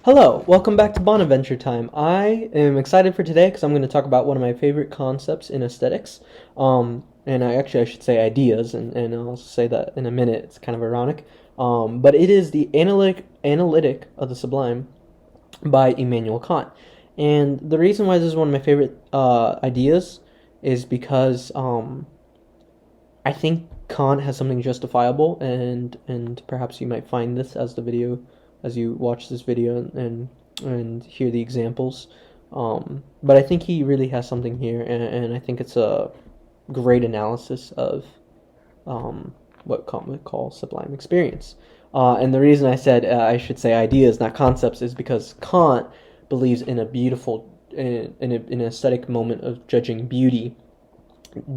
Hello, welcome back to Bonaventure Time. I am excited for today because I'm going to talk about one of my favorite concepts in aesthetics. And I should say ideas, and I'll say that in a minute. It's kind of ironic. But it is the Analytic of the Sublime by Immanuel Kant. And the reason why this is one of my favorite ideas is because I think Kant has something justifiable, and perhaps you might find this as you watch this video and hear the examples. But I think he really has something here, and I think it's a great analysis of what Kant would call sublime experience. And the reason I said I should say ideas, not concepts, is because Kant believes in a beautiful, in an aesthetic moment of judging beauty.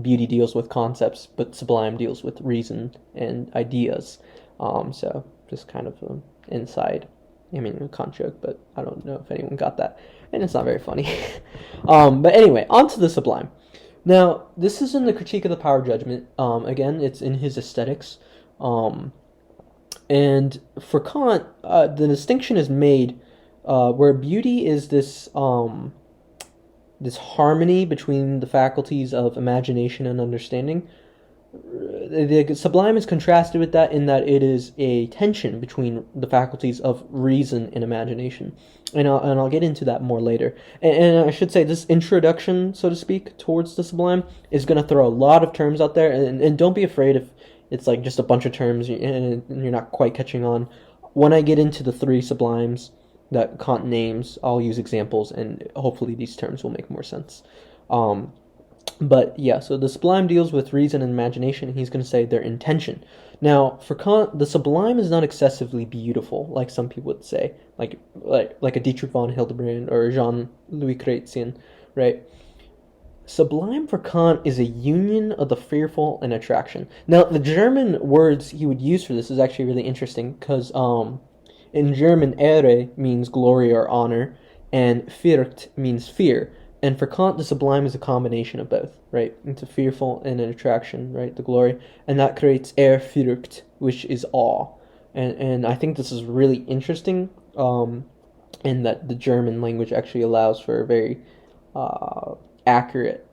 Beauty deals with concepts, but sublime deals with reason and ideas. So just kind of an inside Immanuel Kant joke, but I don't know if anyone got that, and it's not very funny. But anyway, on to the sublime. Now, this is in the Critique of the Power of Judgment. Again, it's in his Aesthetics. And for Kant, the distinction is made where beauty is this harmony between the faculties of imagination and understanding. The sublime is contrasted with that in that it is a tension between the faculties of reason and imagination, and I'll get into that more later. And I should say this introduction, so to speak, towards the sublime is going to throw a lot of terms out there, and don't be afraid if it's like just a bunch of terms and you're not quite catching on. When I get into the three sublimes that Kant names, I'll use examples, and hopefully these terms will make more sense. But yeah, so the sublime deals with reason and imagination, and he's going to say their intention. Now, for Kant, the sublime is not excessively beautiful, like some people would say, like a Dietrich von Hildebrand or Jean-Louis Chrétien, right? Sublime for Kant is a union of the fearful and attraction. Now, the German words he would use for this is actually really interesting, because in German, Ehre means glory or honor, and Furcht means fear. And for Kant, the sublime is a combination of both, right? It's a fearful and an attraction, right? The glory. And that creates Ehrfurcht, which is awe. And I think this is really interesting, in that the German language actually allows for a very accurate,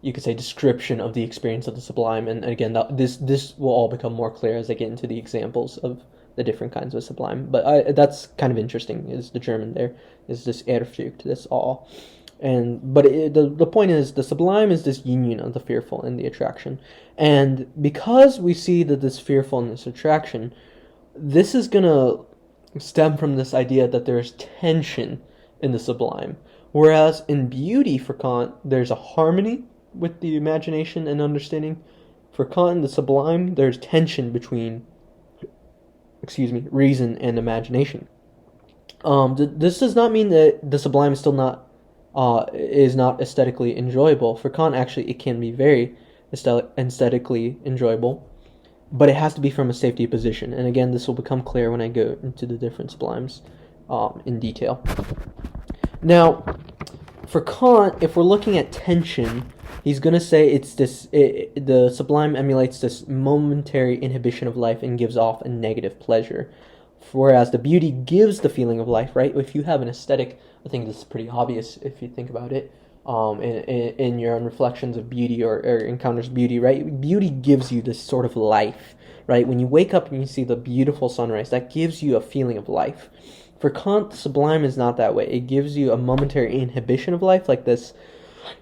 you could say, description of the experience of the sublime. And again, this will all become more clear as I get into the examples of the different kinds of sublime, but that's kind of interesting. Is the German there is this Ehrfurcht, this awe, but the point is the sublime is this union of the fearful and the attraction, and because we see that this fearful and this attraction, this is gonna stem from this idea that there's tension in the sublime, whereas in beauty for Kant there's a harmony with the imagination and understanding. For Kant, the sublime, there's tension between reason and imagination. This does not mean that the sublime is still not aesthetically enjoyable. For Kant, actually, it can be very aesthetically enjoyable, but it has to be from a safety position. And again, this will become clear when I go into the different sublimes in detail. Now, for Kant, if we're looking at tension, he's going to say the sublime emulates this momentary inhibition of life and gives off a negative pleasure, whereas the beauty gives the feeling of life, right? If you have an aesthetic, I think this is pretty obvious if you think about it, in your own reflections of beauty or encounters beauty, right? Beauty gives you this sort of life, right? When you wake up and you see the beautiful sunrise, that gives you a feeling of life. For Kant, the sublime is not that way. It gives you a momentary inhibition of life, like this,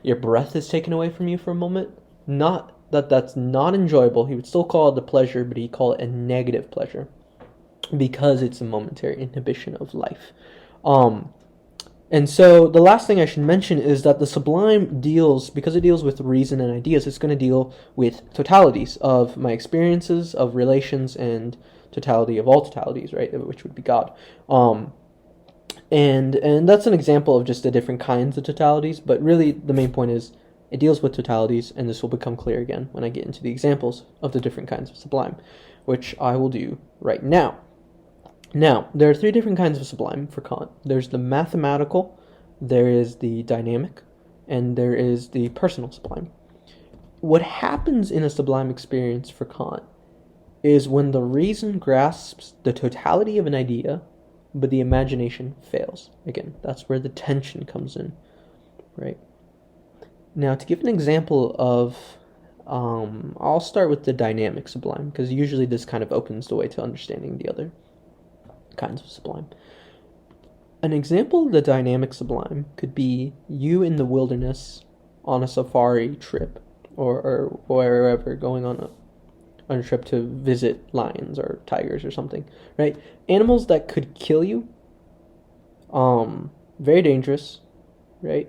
your breath is taken away from you for a moment. Not that that's not enjoyable. He would still call it a pleasure, but he'd call it a negative pleasure because it's a momentary inhibition of life. And so the last thing I should mention is that the sublime because it deals with reason and ideas, it's going to deal with totalities of my experiences, of relations, and totality of all totalities, right, which would be God. And that's an example of just the different kinds of totalities, but really the main point is it deals with totalities, and this will become clear again when I get into the examples of the different kinds of sublime, which I will do right now. Now, there are three different kinds of sublime for Kant. There's the mathematical, there is the dynamic, and there is the personal sublime. What happens in a sublime experience for Kant is when the reason grasps the totality of an idea, but the imagination fails. Again, that's where the tension comes in, right? Now, to give an example of, I'll start with the dynamic sublime, because usually this kind of opens the way to understanding the other kinds of sublime. An example of the dynamic sublime could be you in the wilderness on a safari trip, or wherever, going on a trip to visit lions or tigers or something, right? Animals that could kill you, very dangerous, right?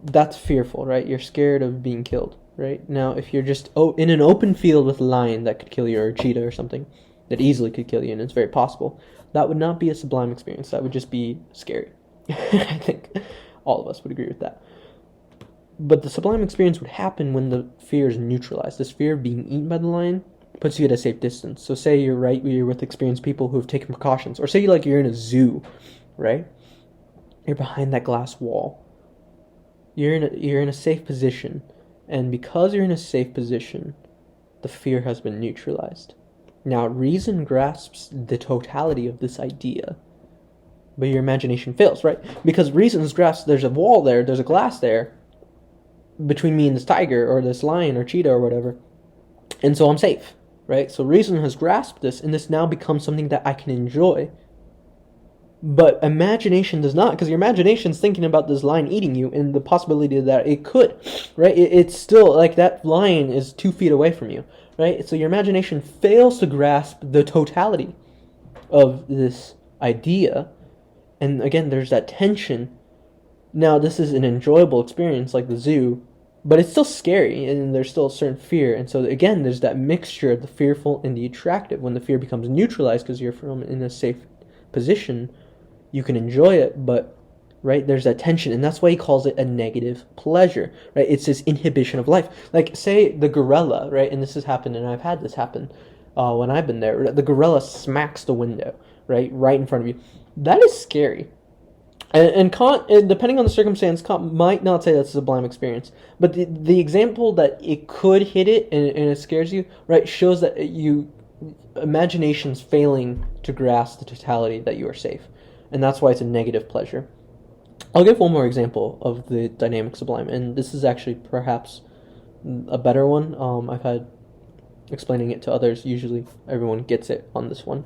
That's fearful, right? You're scared of being killed, right? Now, if you're just in an open field with a lion that could kill you, or a cheetah or something that easily could kill you, and it's very possible, that would not be a sublime experience. That would just be scary. I think all of us would agree with that. But the sublime experience would happen when the fear is neutralized. This fear of being eaten by the lion puts you at a safe distance. So say you're with experienced people who have taken precautions, or say you're in a zoo, right? You're behind that glass wall. You're in a safe position, and because you're in a safe position, the fear has been neutralized. Now, reason grasps the totality of this idea, but your imagination fails, right? Because reason has grasped there's a wall there, there's a glass there between me and this tiger or this lion or cheetah or whatever, and so I'm safe, right? So reason has grasped this, and this now becomes something that I can enjoy. But imagination does not, because your imagination's thinking about this lion eating you and the possibility that it could, right? It's still like that lion is 2 feet away from you, right? So your imagination fails to grasp the totality of this idea. And again, there's that tension. Now, this is an enjoyable experience like the zoo, but it's still scary, and there's still a certain fear. And so again, there's that mixture of the fearful and the attractive. When the fear becomes neutralized because you're in a safe position, you can enjoy it, but right, there's that tension, and that's why he calls it a negative pleasure, right? It's this inhibition of life. Like, say the gorilla, right, and this has happened, and I've had this happen when I've been there. The gorilla smacks the window, right in front of you. That is scary. And Kant, depending on the circumstance, Kant might not say that's a sublime experience, but the example that it could hit it and it scares you, right, shows that imagination's failing to grasp the totality that you are safe. And that's why it's a negative pleasure. I'll give one more example of the dynamic sublime, and this is actually perhaps a better one. I've had explaining it to others. Usually everyone gets it on this one.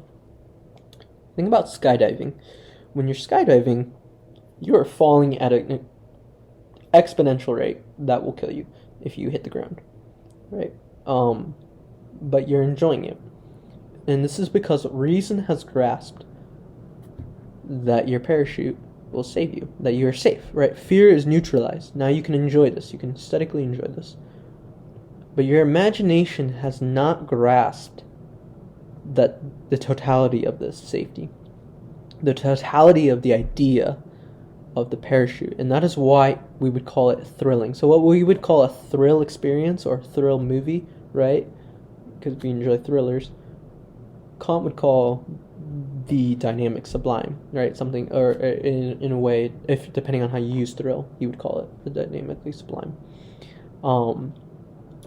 Think about skydiving. When you're skydiving, you are falling at an exponential rate that will kill you if you hit the ground, right? But you're enjoying it. And this is because reason has grasped that your parachute will save you, that you are safe, right? Fear is neutralized. Now you can enjoy this. You can aesthetically enjoy this. But your imagination has not grasped that the totality of this safety, the totality of the idea of the parachute. And that is why we would call it thrilling. So what we would call a thrill experience or thrill movie, right? Because we enjoy thrillers, Kant would call the dynamic sublime, right? Something, or in a way, if depending on how you use thrill, you would call it the dynamically sublime,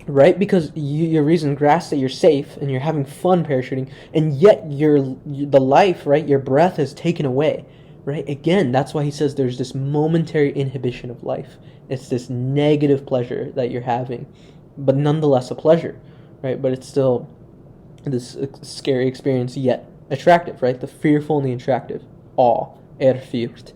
right? Because your reason grasps that you're safe and you're having fun parachuting, and yet the life, right? Your breath is taken away, right? Again, that's why he says there's this momentary inhibition of life. It's this negative pleasure that you're having, but nonetheless a pleasure, right? But it's still this scary experience, yet attractive, right? The fearful and the attractive, awe, erfurcht.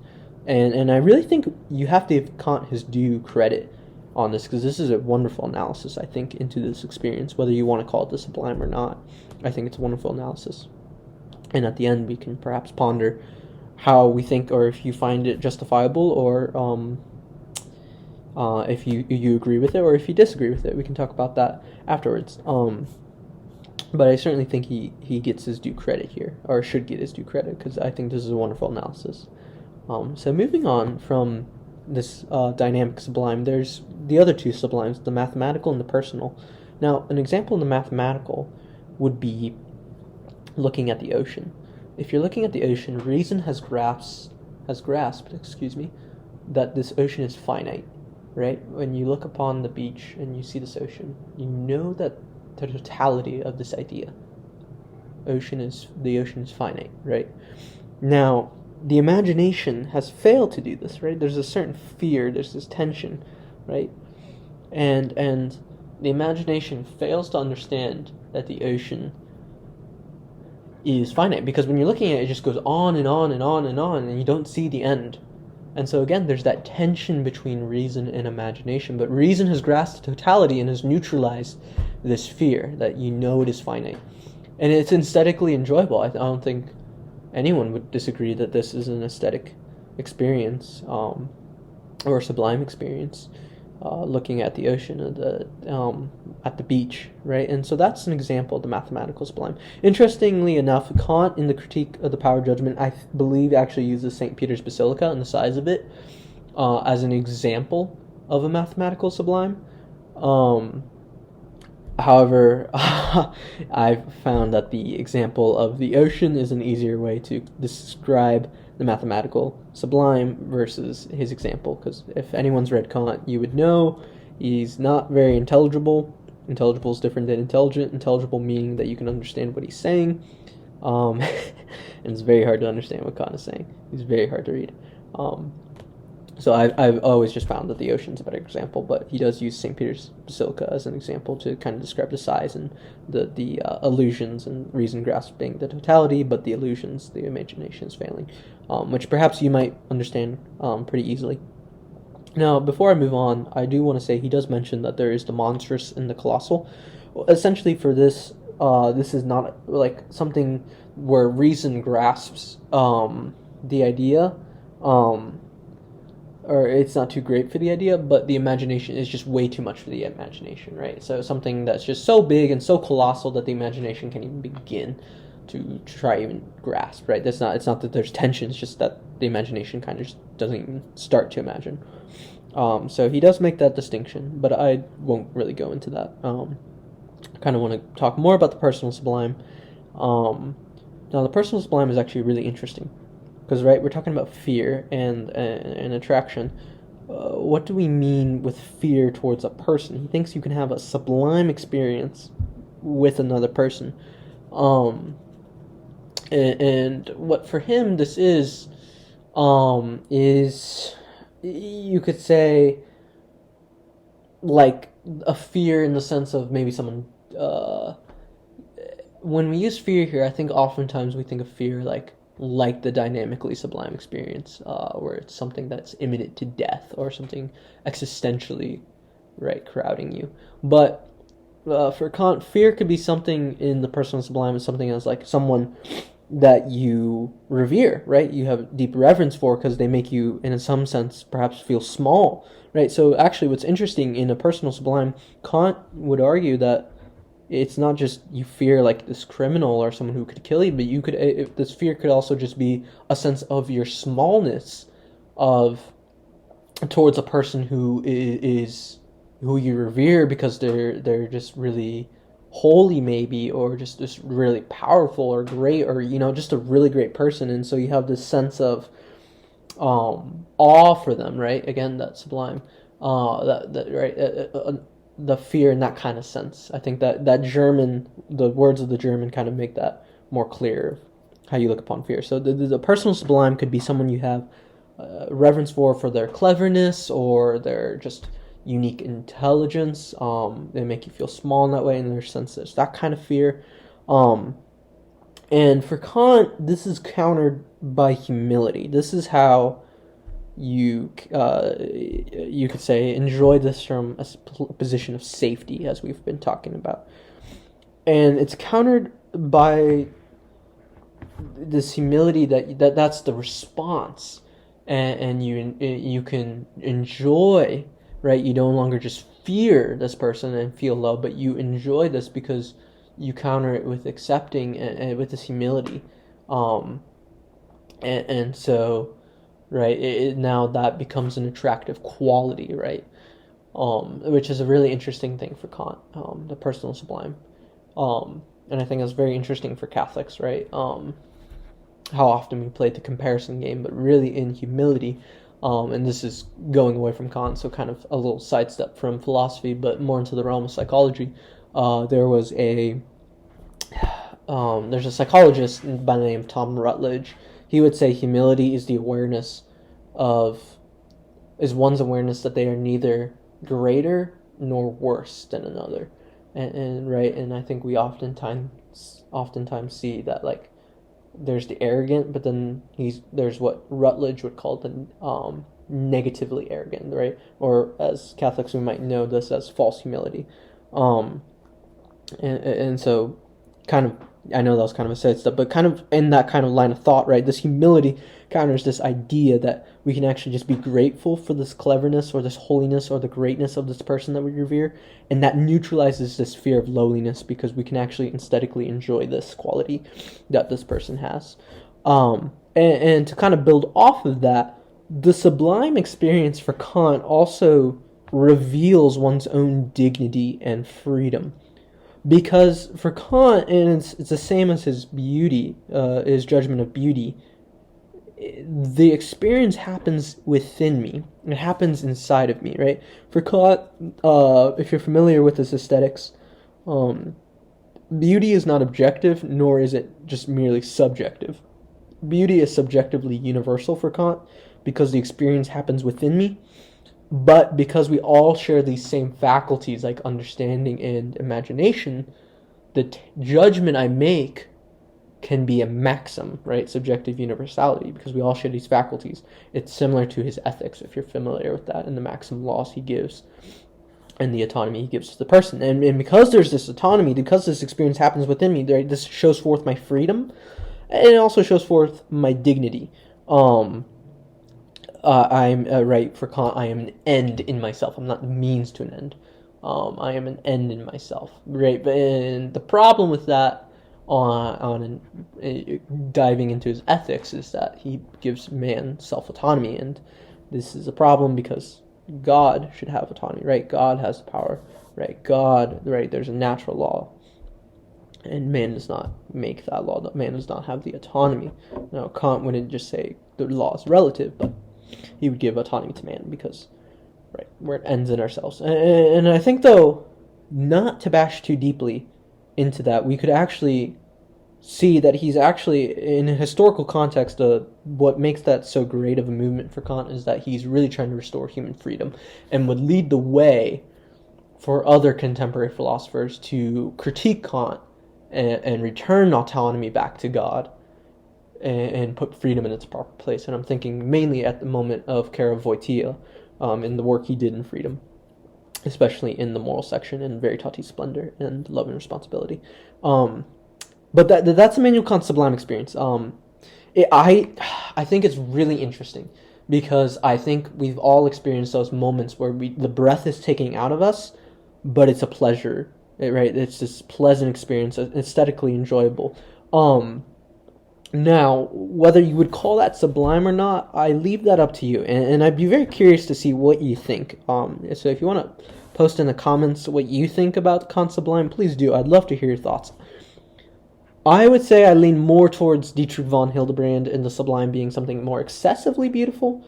And I really think you have to give Kant his due credit on this, because this is a wonderful analysis, I think, into this experience, whether you want to call it the sublime or not. I think it's a wonderful analysis. And at the end, we can perhaps ponder how we think, or if you find it justifiable, or if you agree with it, or if you disagree with it. We can talk about that afterwards. But I certainly think he gets his due credit here, or should get his due credit, because I think this is a wonderful analysis. So moving on from this dynamic sublime, there's the other two sublimes, the mathematical and the personal. Now, an example in the mathematical would be looking at the ocean. If you're looking at the ocean, reason has grasped, that this ocean is finite, right? When you look upon the beach and you see this ocean, you know that the totality of this idea, the ocean is finite, right? Now, the imagination has failed to do this, right? There's a certain fear, there's this tension, right? And the imagination fails to understand that the ocean is finite, because when you're looking at it, it just goes on and on and on and on, and you don't see the end. And so again, there's that tension between reason and imagination, but reason has grasped totality and has neutralized this fear that it is finite. And it's aesthetically enjoyable. I don't think anyone would disagree that this is an aesthetic experience, or a sublime experience, looking at the ocean, at the beach, right? And so that's an example of the mathematical sublime. Interestingly enough, Kant, in the Critique of the Power of Judgment, I believe actually uses St. Peter's Basilica and the size of it as an example of a mathematical sublime. However, I've found that the example of the ocean is an easier way to describe the mathematical sublime versus his example, because if anyone's read Kant, you would know he's not very intelligible. Intelligible is different than intelligent. Intelligible meaning that you can understand what he's saying, and it's very hard to understand what Kant is saying. He's very hard to read. So I've always just found that the ocean's a better example, but he does use St. Peter's Basilica as an example to kind of describe the size and the illusions, and reason grasping the totality, but the illusions, the imagination is failing, which perhaps you might understand pretty easily. Now, before I move on, I do want to say he does mention that there is the monstrous and the colossal. Well, essentially, for this, this is not like something where reason grasps the idea, or it's not too great for the idea, but the imagination is just way too much for the imagination, right? So something that's just so big and so colossal that the imagination can't even begin to try even grasp, right? It's not that there's tension, it's just that the imagination kind of just doesn't even start to imagine. So he does make that distinction, but I won't really go into that. I kind of want to talk more about the personal sublime. Now, the personal sublime is actually really interesting, because, right, we're talking about fear and attraction. What do we mean with fear towards a person? He thinks you can have a sublime experience with another person. And what for him this is you could say like a fear in the sense of maybe someone, when we use fear here, I think oftentimes we think of fear like the dynamically sublime experience, where it's something that's imminent to death or something existentially, right, crowding you. But for Kant, fear could be something in the personal sublime, is something as like someone that you revere, right? You have deep reverence for, because they make you, in some sense, perhaps feel small, right? So actually, what's interesting in a personal sublime, Kant would argue that it's not just you fear like this criminal or someone who could kill you, but you could, this fear could also just be a sense of your smallness towards a person who you revere, because they're just really holy, maybe, or just really powerful or great, or just a really great person. And so you have this sense of awe for them, right? Again, that sublime, the fear in that kind of sense. I think that the words of the German kind of make that more clear, how you look upon fear. So the personal sublime could be someone you have reverence for their cleverness or their just unique intelligence. They make you feel small in that way, in their senses. That kind of fear. And for Kant, this is countered by humility. This is how you could say enjoy this from a position of safety, as we've been talking about. And it's countered by this humility that's the response, and you can enjoy, right? You no longer just fear this person and feel low, but you enjoy this because you counter it with accepting and with this humility, and so, right, now that becomes an attractive quality, right? Which is a really interesting thing for Kant, the personal sublime, and I think it's very interesting for Catholics, right? How often we play the comparison game, but really in humility. And this is going away from Kant, so kind of a little sidestep from philosophy, but more into the realm of psychology. There was there's a psychologist by the name of Tom Rutledge. He would say humility is one's awareness that they are neither greater nor worse than another, and I think we oftentimes see that, like, there's the arrogant, but then there's what Rutledge would call the negatively arrogant, right? Or as Catholics we might know this as false humility. And so, kind of, I know that was kind of a sad stuff, but kind of in that kind of line of thought, right? This humility counters this idea that we can actually just be grateful for this cleverness or this holiness or the greatness of this person that we revere, and that neutralizes this fear of lowliness because we can actually aesthetically enjoy this quality that this person has. And to kind of build off of that, the sublime experience for Kant also reveals one's own dignity and freedom. Because for Kant, and it's the same as his judgment of beauty, the experience happens within me. It happens inside of me, right? For Kant, if you're familiar with his aesthetics, beauty is not objective, nor is it just merely subjective. Beauty is subjectively universal for Kant because the experience happens within me. But because we all share these same faculties like understanding and imagination, the judgment I make can be a maxim, right? Subjective universality, because we all share these faculties. It's similar to his ethics, if you're familiar with that, and the maxim laws he gives and the autonomy he gives to the person. And because there's this autonomy, because this experience happens within me, right, this shows forth my freedom, and it also shows forth my dignity. I'm right, for Kant, I am an end in myself. I'm not the means to an end. I am an end in myself, right? And the problem with that, diving into his ethics, is that he gives man self-autonomy, and this is a problem because God should have autonomy, right? God has the power, right? There's a natural law, and man does not make that law. Man does not have the autonomy. Now, Kant wouldn't just say the law is relative, but he would give autonomy to man because, right, where it ends in ourselves. And I think, though, not to bash too deeply into that, we could actually see that he's actually, in a historical context, what makes that so great of a movement for Kant is that he's really trying to restore human freedom and would lead the way for other contemporary philosophers to critique Kant and return autonomy back to God and put freedom in its proper place. And I'm thinking mainly at the moment of Karol Wojtyła, in the work he did in freedom, especially in the moral section in Veritatis Splendor and Love and Responsibility. But that's Immanuel Kant's sublime experience. I think it's really interesting because I think we've all experienced those moments where the breath is taken out of us, but it's a pleasure, right? It's this pleasant experience, aesthetically enjoyable. Now, whether you would call that sublime or not, I leave that up to you, and I'd be very curious to see what you think. So if you want to post in the comments what you think about Kant's Sublime, please do. I'd love to hear your thoughts. I would say I lean more towards Dietrich von Hildebrand and the Sublime being something more excessively beautiful.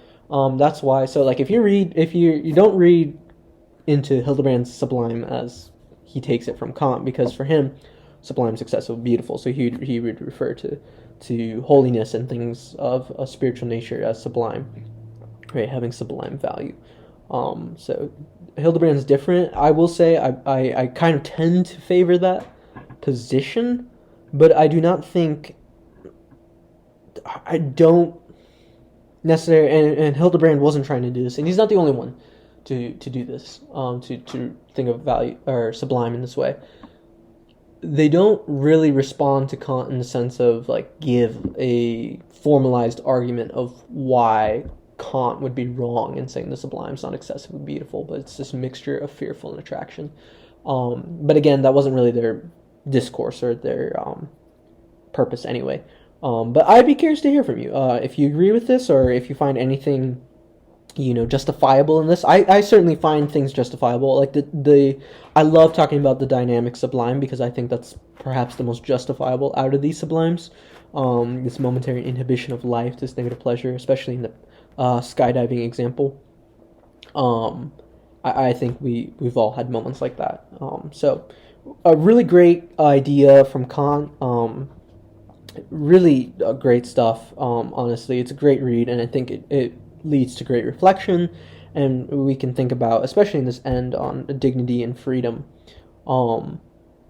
That's why. So, like, if you don't read into Hildebrand's Sublime as he takes it from Kant, because for him, Sublime is excessively beautiful. So he would refer to holiness and things of a spiritual nature as sublime, right? Having sublime value. So Hildebrand's different. I will say I kind of tend to favor that position, but I do not think, I don't necessarily, and Hildebrand wasn't trying to do this, and he's not the only one to do this, to think of value or sublime in this way. They don't really respond to Kant in the sense of, like, give a formalized argument of why Kant would be wrong in saying the sublime is not excessively beautiful, but it's this mixture of fearful and attraction. But again, that wasn't really their discourse or their purpose anyway. But I'd be curious to hear from you if you agree with this, or if you find anything justifiable in this. I certainly find things justifiable. Like I love talking about the dynamic sublime because I think that's perhaps the most justifiable out of these sublimes. This momentary inhibition of life, this negative pleasure, especially in the skydiving example. I think we've all had moments like that. So A really great idea from Kant. Really great stuff. Honestly, it's a great read, and I think it leads to great reflection, and we can think about, especially in this end, on dignity and freedom. Um,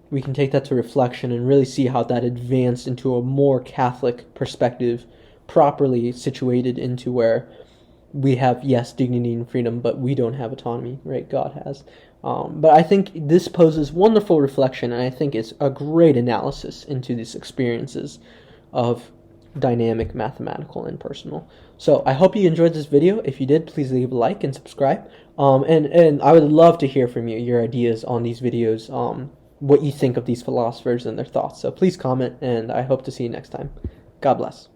we can take that to reflection and really see how that advanced into a more Catholic perspective, properly situated into where we have, yes, dignity and freedom, but we don't have autonomy, right? God has. But I think this poses wonderful reflection, and I think it's a great analysis into these experiences of dynamic, mathematical, and personal. So I hope you enjoyed this video. If you did, please leave a like and subscribe. And I would love to hear from you, your ideas on these videos, what you think of these philosophers and their thoughts. So please comment, and I hope to see you next time. God bless.